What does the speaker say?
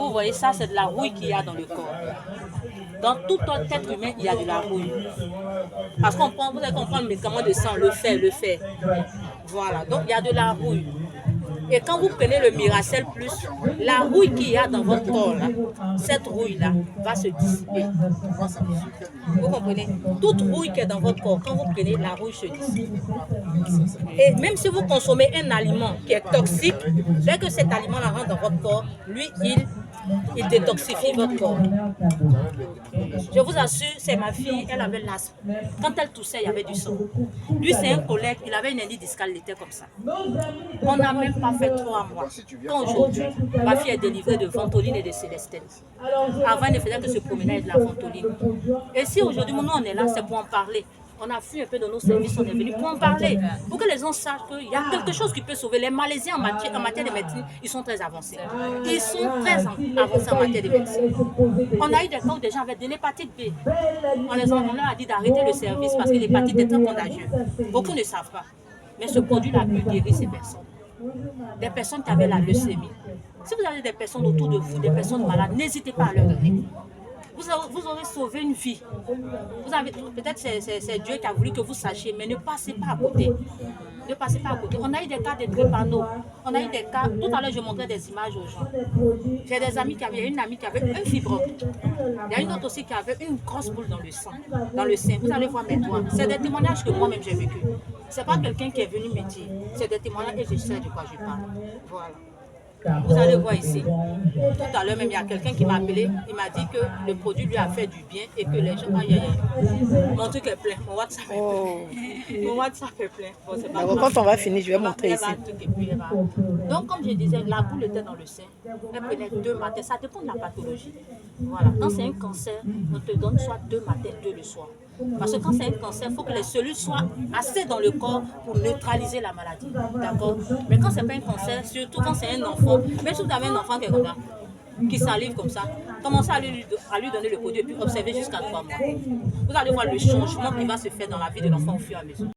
vous voyez, ça, c'est de la rouille qu'il y a dans le corps. Dans tout autre être humain, il y a de la rouille. Parce qu'on prend, vous savez qu'on prend le médicament de sang, le fer. Voilà, donc il y a de la rouille. Et quand vous prenez le Miracel Plus, la rouille qu'il y a dans votre corps, là, cette rouille-là va se dissiper. Vous comprenez? Toute rouille qui est dans votre corps, quand vous prenez, la rouille se dissipe. Et même si vous consommez un aliment qui est toxique, dès que cet aliment-là rentre dans votre corps, lui, il détoxifie votre corps. Je vous assure, c'est ma fille, elle avait l'asthme. Quand elle toussait, il y avait du sang. Lui, c'est un collègue, il avait une hernie discale, il était comme ça. On n'a même pas fait 3 mois. Quand aujourd'hui, ma fille est délivrée de Ventoline et de Célestine. Avant, elle ne faisait que se promener avec la Ventoline. Et si aujourd'hui, nous, on est là, c'est pour en parler. On a fui un peu de nos services, on est venu pour en parler. Pour que les gens sachent qu'il y a quelque chose qui peut sauver. Les Malaisiens en matière de médecine, ils sont très avancés. Ils sont très avancés en matière de médecine. On a eu des cas où des gens avaient de l'hépatite B. On leur a dit d'arrêter le service parce que l'hépatite est très contagieuse. Beaucoup ne savent pas. Mais ce produit-là peut guérir ces personnes. Des personnes qui avaient la leucémie. Si vous avez des personnes autour de vous, des personnes malades, n'hésitez pas à leur donner. Vous aurez sauvé une vie. Peut-être c'est Dieu qui a voulu que vous sachiez, mais ne passez pas à côté. Ne passez pas à côté. On a eu des cas de drépano. On a eu des cas. Tout à l'heure, je montrais des images aux gens. J'ai des amis qui avaient une amie qui avait un fibrome. Il y a une autre aussi qui avait une grosse boule dans le sang, dans le sein. Vous allez voir mes doigts. C'est des témoignages que moi-même j'ai vécu. C'est pas quelqu'un qui est venu me dire. C'est des témoignages et je sais de quoi je parle. Voilà. Vous allez voir ici, tout à l'heure même, il y a quelqu'un qui m'a appelé, il m'a dit que le produit lui a fait du bien et que les gens... Mon truc est plein, mon WhatsApp est plein. Mon WhatsApp est plein. Bon, c'est pas grave. Quand on va finir, je vais montrer ici. Donc, comme je disais, la boule était dans le sein. Elle prenait 2 matins, ça dépend de la pathologie. Voilà. Quand c'est un cancer, on te donne soit 2 matins, 2 le soir. Parce que quand c'est un cancer, il faut que les cellules soient assez dans le corps pour neutraliser la maladie. D'accord? Mais quand ce n'est pas un cancer, surtout quand c'est un enfant, même si vous avez un enfant qui est comme ça, qui salive comme ça, commencez à lui donner le produit et puis observez jusqu'à 3 mois. Vous allez voir le changement qui va se faire dans la vie de l'enfant au fur et à mesure.